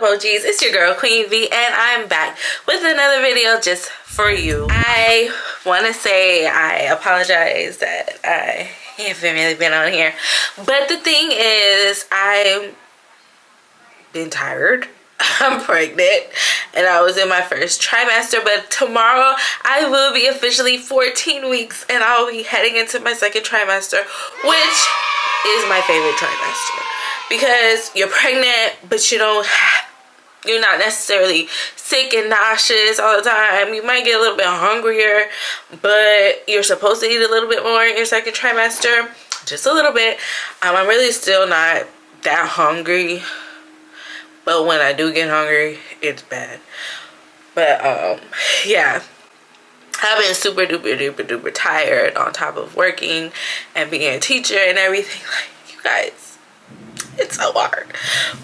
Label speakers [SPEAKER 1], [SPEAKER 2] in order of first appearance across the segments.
[SPEAKER 1] OGs? It's your girl Queen V, and I'm back with another video just for you. I want to say I apologize that I haven't really been on here, but the thing is I've been tired. I'm pregnant and I was in my first trimester, but tomorrow I will be officially 14 weeks and I'll be heading into my second trimester, which is my favorite trimester because you're pregnant but you're not necessarily sick and nauseous all the time. You might get a little bit hungrier, but you're supposed to eat a little bit more in your second trimester, just a little bit. I'm really still not that hungry, but when I do get hungry, it's bad. But yeah, I've been super duper tired on top of working and being a teacher and everything. Like, you guys, it's so hard.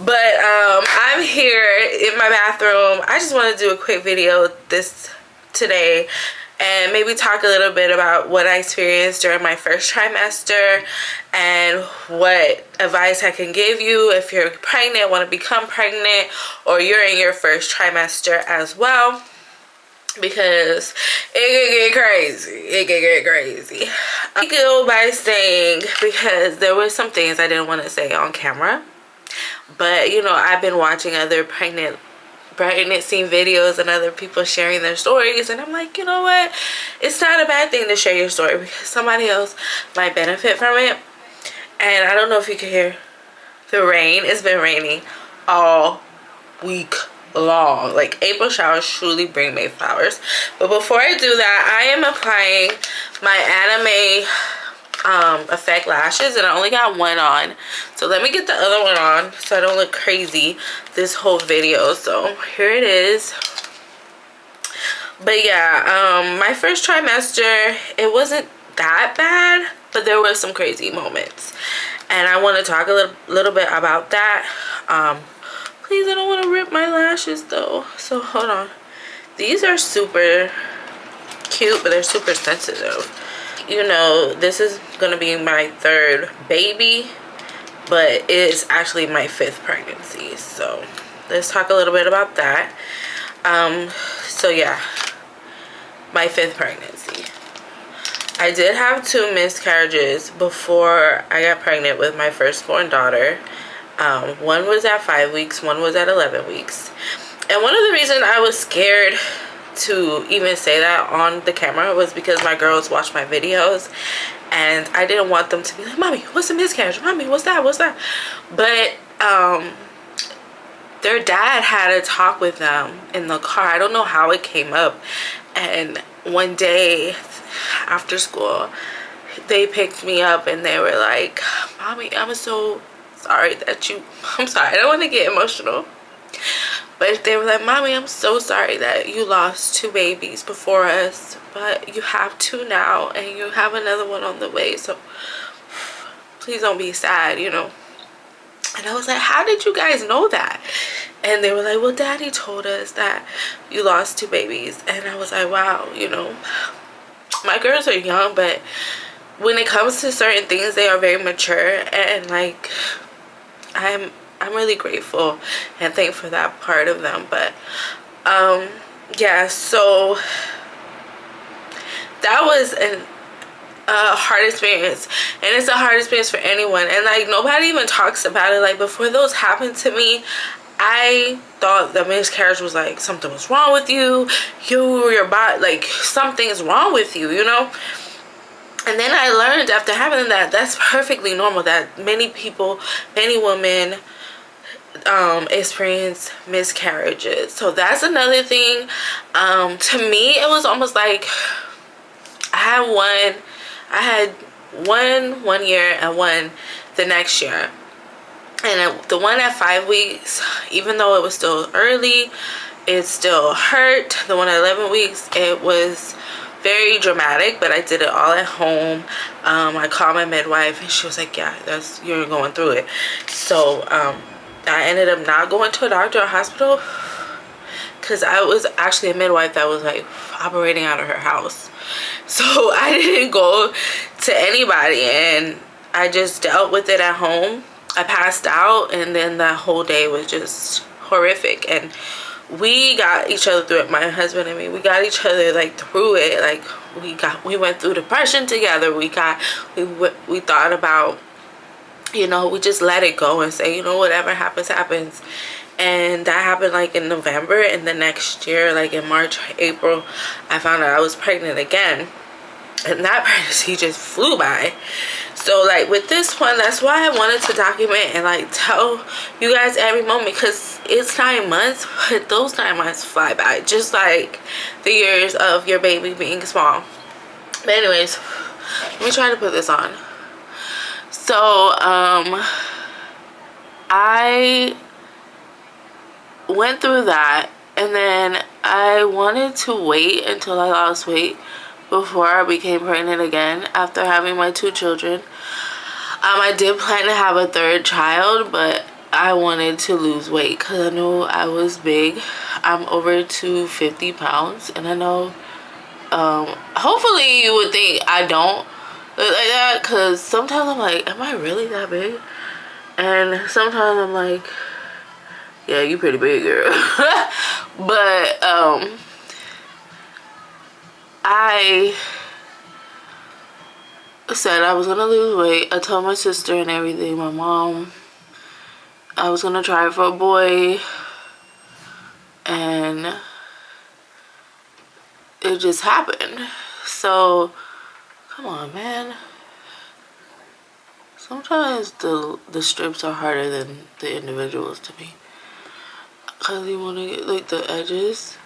[SPEAKER 1] But I'm here in my bathroom. I just want to do a quick video today and maybe talk a little bit about what I experienced during my first trimester and what advice I can give you if you're pregnant, want to become pregnant, or you're in your first trimester as well, because it can get crazy. It can get crazy. I go by saying, because there were some things I didn't want to say on camera, but you know, I've been watching other pregnancy videos and other people sharing their stories, and I'm like, you know what, it's not a bad thing to share your story because somebody else might benefit from it. And I don't know if you can hear the rain. It's been raining all week long. Like, April showers truly bring May flowers. But before I do that, I am applying my anime effect lashes, and I only got one on, so let me get the other one on so I don't look crazy this whole video. So here it is. But yeah, my first trimester, it wasn't that bad, but there were some crazy moments, and I want to talk a little bit about that. Please, I don't want to rip my lashes though, so hold on. These are super cute, but they're super sensitive. You know, this is gonna be my third baby, but it is actually my 5th pregnancy. So let's talk a little bit about that. So yeah, my 5th pregnancy. I did have 2 miscarriages before I got pregnant with my firstborn daughter. One was at 5 weeks, one was at 11 weeks. And one of the reasons I was scared to even say that on the camera was because my girls watch my videos and I didn't want them to be like, "Mommy, what's a miscarriage? Mommy, what's that? What's that?" But their dad had a talk with them in the car. I don't know how it came up. And one day after school, they picked me up and they were like, "Mommy, I'm so sorry that you..." I'm sorry, I don't want to get emotional. But they were like, "Mommy, I'm so sorry that you lost 2 babies before us, but you have 2 now and you have another one on the way, so please don't be sad, you know." And I was like, "How did you guys know that?" And they were like, "Well, Daddy told us that you lost 2 babies." And I was like, wow, you know, my girls are young, but when it comes to certain things, they are very mature, and like, I'm really grateful and thankful for that part of them. But yeah, so that was a hard experience, and it's a hard experience for anyone, and like, nobody even talks about it. Like, before those happened to me, I thought that miscarriage was like something was wrong with you, your body, like something's wrong with you, you know. And then I learned after having that, that's perfectly normal, that many people, many women experience miscarriages. So that's another thing. To me, it was almost like I had one year and one the next year. And the one at 5 weeks, even though it was still early, it still hurt. The one at 11 weeks, it was very dramatic, but I did it all at home. I called my midwife and she was like, "Yeah, you're going through it." So I ended up not going to a doctor or hospital because I was actually a midwife that was like operating out of her house. So I didn't go to anybody, and I just dealt with it at home. I passed out, and then that whole day was just horrific. And we got each other through it. My husband and me, we got each other like through it. Like we went through depression together. We thought about, you know, we just let it go and say, you know, whatever happens, happens. And that happened like in November, and the next year, like in March, April, I found out I was pregnant again. And that pregnancy just flew by. So like with this one, that's why I wanted to document and like tell you guys every moment, because it's 9 months, but those 9 months fly by just like the years of your baby being small. But anyways, let me try to put this on. So I went through that, and then I wanted to wait until I lost weight before I became pregnant again after having my 2 children. I did plan to have a 3rd child, but I wanted to lose weight because I knew I was big. I'm over 250 pounds, and I know hopefully you would think I don't look like that, because sometimes I'm like, am I really that big? And sometimes I'm like, yeah, you pretty big, girl. But I said I was gonna lose weight. I told my sister and everything, my mom, I was gonna try for a boy, and it just happened. So come on, man. Sometimes the strips are harder than the individuals to me, because you want to get like the edges.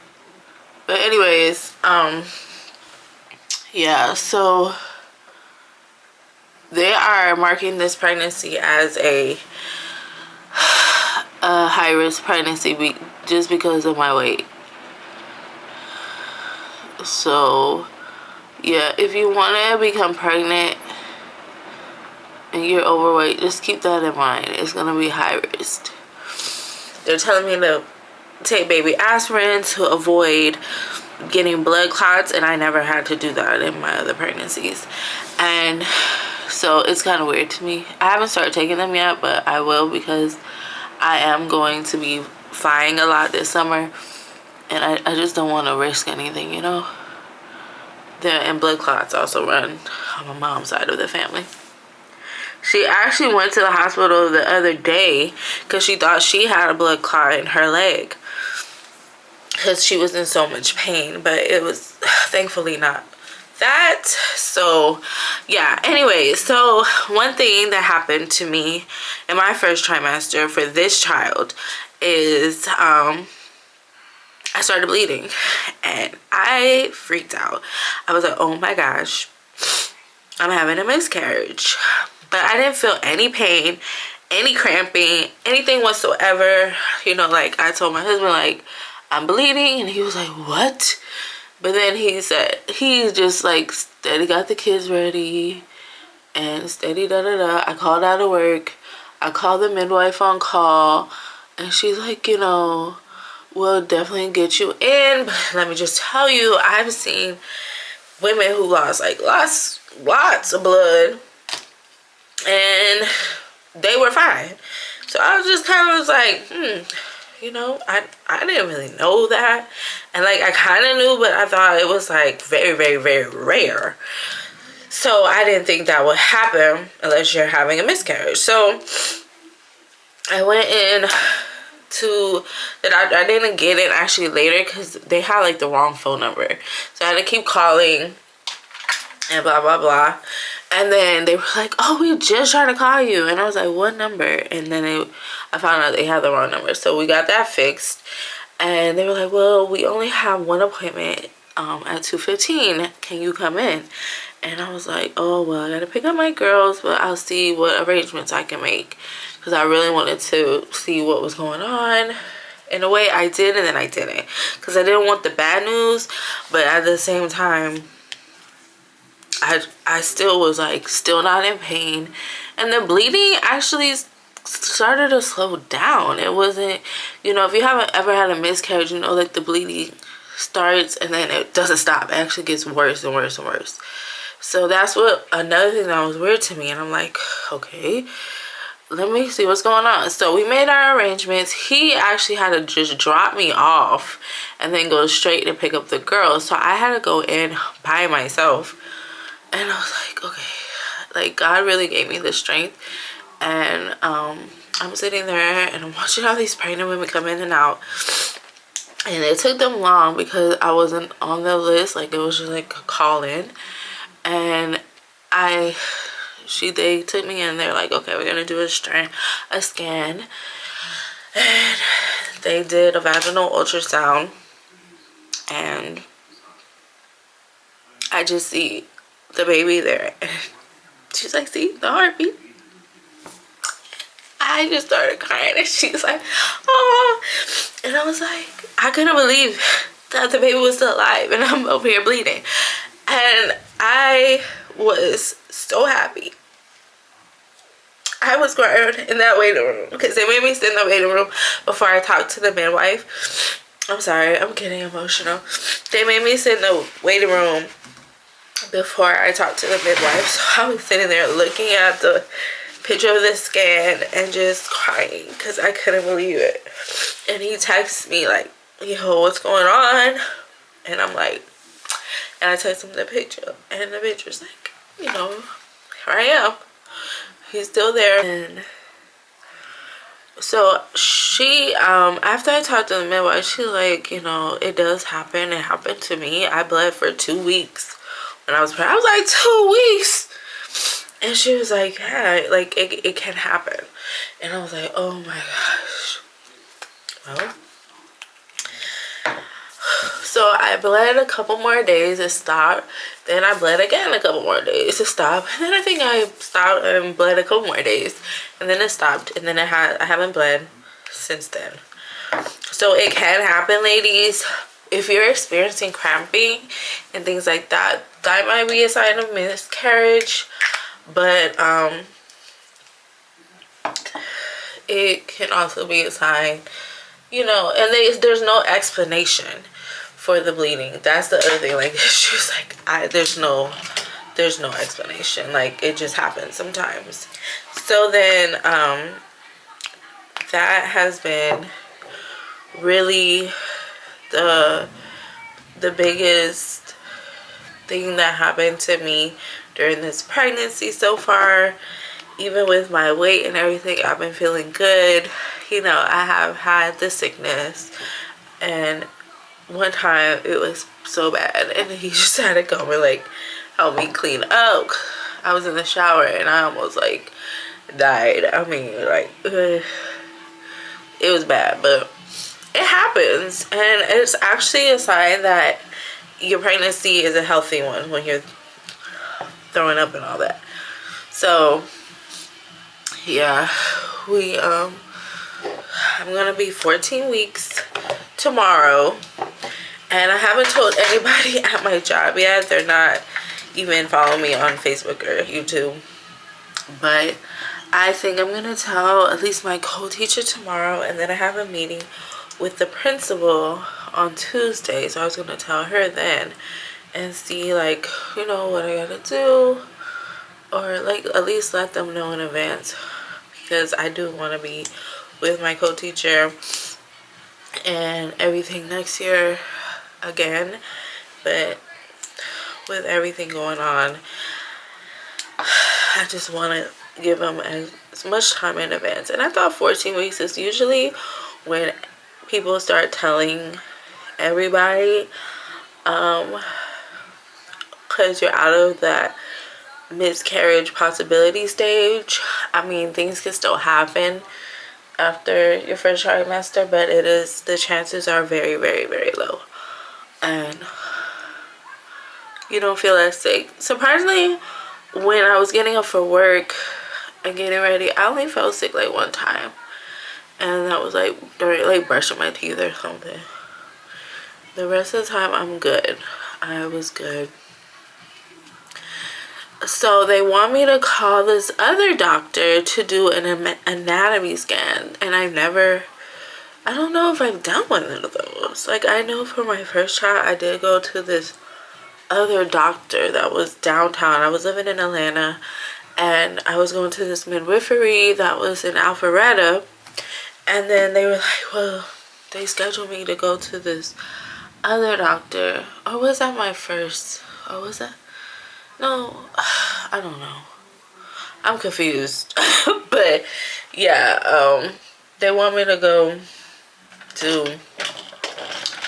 [SPEAKER 1] But anyways, yeah, so they are marking this pregnancy as a high-risk pregnancy just because of my weight. So yeah, if you want to become pregnant and you're overweight, just keep that in mind. It's gonna be high risk. They're telling me to take baby aspirin to avoid getting blood clots, and I never had to do that in my other pregnancies. And so it's kind of weird to me. I haven't started taking them yet, but I will, because I am going to be flying a lot this summer, and I just don't want to risk anything, you know. And blood clots also run on my mom's side of the family. She actually went to the hospital the other day because she thought she had a blood clot in her leg, because she was in so much pain, but it was thankfully not that. So yeah, anyway, so one thing that happened to me in my first trimester for this child is I started bleeding, and I freaked out. I was like, oh my gosh, I'm having a miscarriage. But I didn't feel any pain, any cramping, anything whatsoever. You know, like I told my husband, like, I'm bleeding, and he was like, what? But then he said, he just like steady got the kids ready and steady da-da-da. I called out of work. I called the midwife on call, and she's like, you know, we'll definitely get you in. But let me just tell you, I've seen women who lost like lots of blood, and they were fine. So I was just kind of was like, you know, I didn't really know that. And like I kind of knew, but I thought it was like very, very, very rare. So I didn't think that would happen unless you're having a miscarriage. So I went in to the doctor. I didn't get it actually later because they had like the wrong phone number. So I had to keep calling and blah, blah, blah. And then they were like, oh, we just tried to call you. And I was like, what number? And then I found out they had the wrong number. So we got that fixed. And they were like, well, we only have one appointment at 2:15. Can you come in? And I was like, oh, well, I got to pick up my girls, but I'll see what arrangements I can make. Because I really wanted to see what was going on. In a way, I did, and then I didn't. Because I didn't want the bad news, but at the same time, I still was like still not in pain, and the bleeding actually started to slow down. It wasn't, you know, if you haven't ever had a miscarriage, you know, like the bleeding starts and then it doesn't stop. It actually gets worse and worse and worse. So that's what another thing that was weird to me, and I'm like, okay, let me see what's going on. So we made our arrangements. He actually had to just drop me off and then go straight to pick up the girls. So I had to go in by myself. And I was like, okay, like God really gave me the strength. And I'm sitting there and I'm watching all these pregnant women come in and out. And it took them long because I wasn't on the list. Like, it was just like a call in. And they took me in. They're like, okay, we're gonna do a scan. And they did a vaginal ultrasound. And I just see the baby there. And she's like, see the heartbeat? I just started crying, and she's like, oh. And I was like, I couldn't believe that the baby was still alive, and I'm over here bleeding. And I was so happy. I was crying in that waiting room because they made me sit in the waiting room before I talked to the midwife. I'm sorry, I'm getting emotional. They made me sit in the waiting room before I talked to the midwife. So I was sitting there looking at the picture of the scan and just crying because I couldn't believe it. And he texts me like, yo, what's going on? And I'm like, and I text him the picture, and the picture's like, you know, here I am. He's still there. And so she, after I talked to the midwife, she's like, you know, it does happen. It happened to me. I bled for 2 weeks when I was pregnant. I was like, 2 weeks? And she was like, yeah, like, it can happen. And I was like, oh my gosh. Well, so I bled a couple more days to stop. Then I bled again a couple more days to stop. And then I think I stopped and bled a couple more days. And then it stopped. And then I haven't bled since then. So it can happen, ladies. If you're experiencing cramping and things like that, that might be a sign of miscarriage. But it can also be a sign, you know, and there's no explanation for the bleeding. That's the other thing. Like, she was like, there's no explanation. Like, it just happens sometimes. So then that has been really the biggest thing that happened to me during this pregnancy so far. Even with my weight and everything, I've been feeling good. You know, I have had the sickness, and one time it was so bad, and he just had to come and like help me clean up. I was in the shower and I almost like died. I mean, like, it was bad, but it happens. And it's actually a sign that your pregnancy is a healthy one when you're throwing up and all that. So yeah, I'm gonna be 14 weeks tomorrow, and I haven't told anybody at my job yet. They're not even following me on Facebook or YouTube, but I think I'm gonna tell at least my co-teacher tomorrow, and then I have a meeting with the principal on Tuesday, so I was gonna tell her then and see, like, you know, what I gotta do, or like at least let them know in advance, because I do want to be with my co-teacher and everything next year again. But with everything going on, I just want to give them as much time in advance. And I thought 14 weeks is usually when people start telling everybody, because you're out of that miscarriage possibility stage. I mean, things can still happen after your first trimester, but the chances are very, very, very low, and you don't feel as sick. Surprisingly, when I was getting up for work and getting ready, I only felt sick like one time, and that was like during like brushing my teeth or something. The rest of the time I'm good. I was good. So they want me to call this other doctor to do an anatomy scan, and I don't know if I've done one of those. Like, I know for my first child I did go to this other doctor that was downtown. I was living in Atlanta, and I was going to this midwifery that was in Alpharetta, and then they were like, well, they scheduled me to go to this other doctor. Or was that my first? Or was that? No, I don't know. I'm confused. But yeah, they want me to go to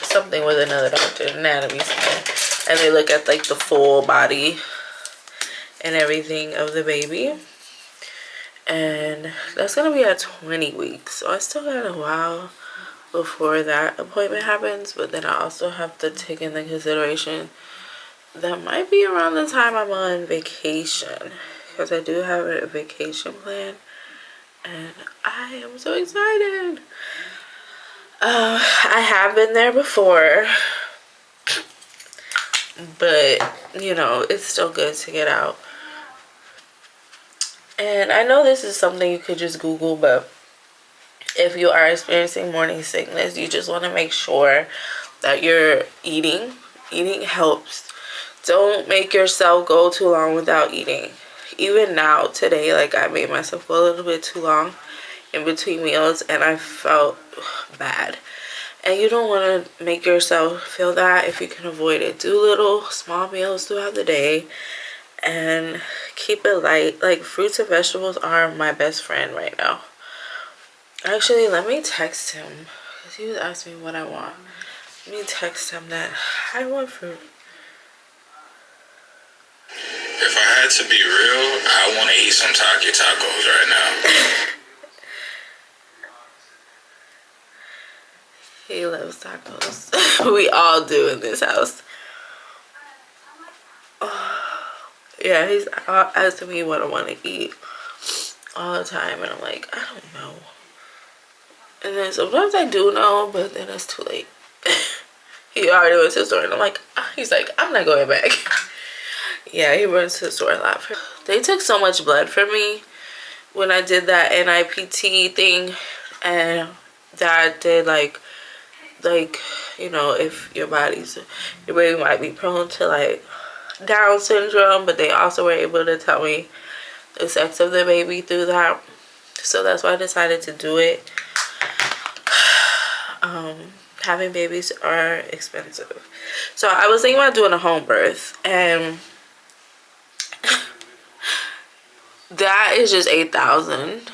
[SPEAKER 1] something with another doctor, anatomy something, and they look at like the full body and everything of the baby. And that's gonna be at 20 weeks, so I still got a while before that appointment happens. But then I also have to take into consideration that might be around the time I'm on vacation, because I do have a vacation plan and I am so excited. I have been there before, but you know, it's still good to get out. And I know this is something you could just Google, but if you are experiencing morning sickness, you just want to make sure that you're eating. Eating helps. Don't make yourself go too long without eating. Even now, today, like I made myself go a little bit too long in between meals and I felt bad. And you don't want to make yourself feel that if you can avoid it. Do little small meals throughout the day and keep it light. Like fruits and vegetables are my best friend right now. Actually, let me text him because he was asking me what I want. Let me text him that I want fruit.
[SPEAKER 2] If I had to be real, I want to eat some tacos right now.
[SPEAKER 1] He loves tacos. We all do in this house. Yeah, he's asking me what I want to eat all the time, and I'm like, I don't know. And then sometimes I do know, but then it's too late. He already went to the store, and I'm like, he's like, I'm not going back. Yeah, he runs to the store a lot. They took so much blood from me when I did that NIPT thing, and that did like you know, if your baby might be prone to like Down syndrome, but they also were able to tell me the sex of the baby through that. So that's why I decided to do it. Having babies are expensive, so I was thinking about doing a home birth, and that is just $8,000,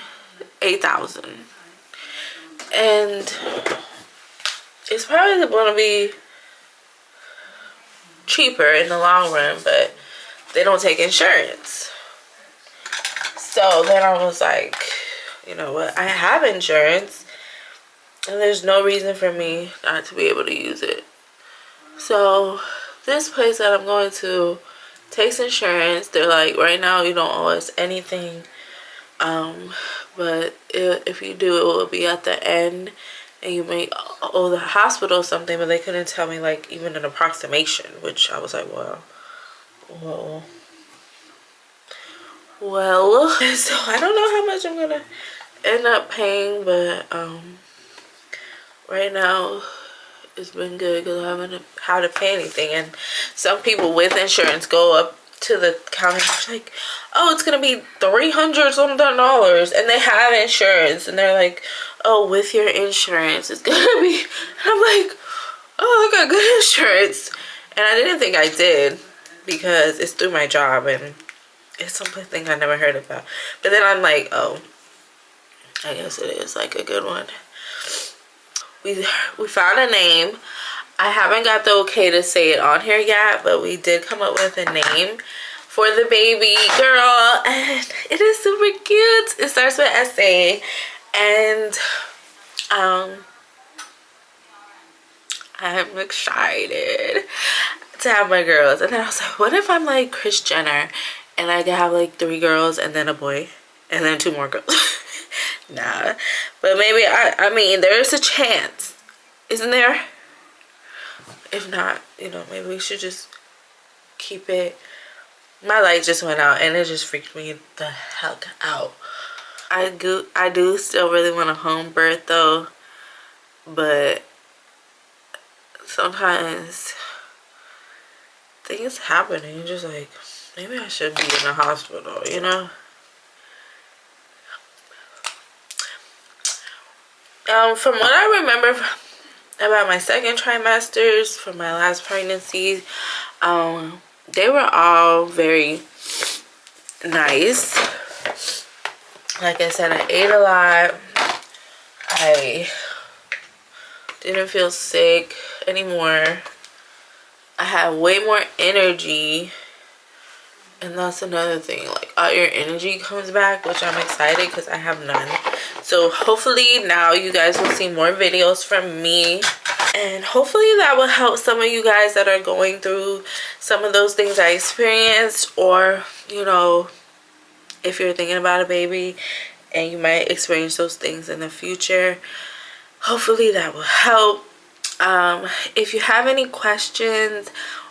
[SPEAKER 1] and it's probably going to be cheaper in the long run, but they don't take insurance. So then I was like, you know what, I have insurance and there's no reason for me not to be able to use it. So this place that I'm going to takes insurance. They're like, right now you don't owe us anything, but if you do, it will be at the end, and you may owe the hospital something. But they couldn't tell me like even an approximation, which I was like, well. So I don't know how much I'm gonna end up paying, but right now it's been good because I haven't had to pay anything. And some people with insurance go up to the counter like, oh, it's gonna be $300 something, and they have insurance, and they're like, oh, with your insurance it's gonna be, and I'm like, oh, I got good insurance. And I didn't think I did because it's through my job and it's something I never heard about. But then I'm like, oh, I guess it is like a good one. We found a name. I haven't got the okay to say it on here yet, but we did come up with a name for the baby girl, and it is super cute. It starts with S-A, and I'm excited to have my girls. And then I was like, what if I'm like Kris Jenner and I can have like 3 girls and then a boy and then 2 more girls? Nah, but maybe I mean, there's a chance, isn't there? If not, you know, maybe we should just keep it. My light just went out and it just freaked me the heck out. I do still really want a home birth though, but sometimes things happen and you're just like, maybe I should be in the hospital, you know? From what I remember about my second trimesters for my last pregnancy, they were all very nice. Like I said, I ate a lot. I didn't feel sick anymore. I had way more energy. And that's another thing, like all your energy comes back, which I'm excited because I have none. So hopefully now you guys will see more videos from me, and hopefully that will help some of you guys that are going through some of those things I experienced, or you know, if you're thinking about a baby and you might experience those things in the future, hopefully that will help. If you have any questions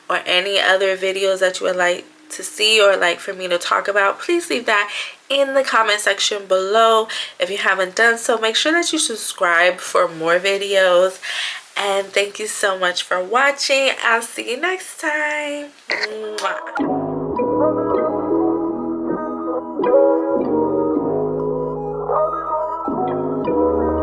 [SPEAKER 1] or any other videos that you would like to see or like for me to talk about, please leave that in the comment section below. If you haven't done so, make sure that you subscribe for more videos, and thank you so much for watching. I'll see you next time. Mwah.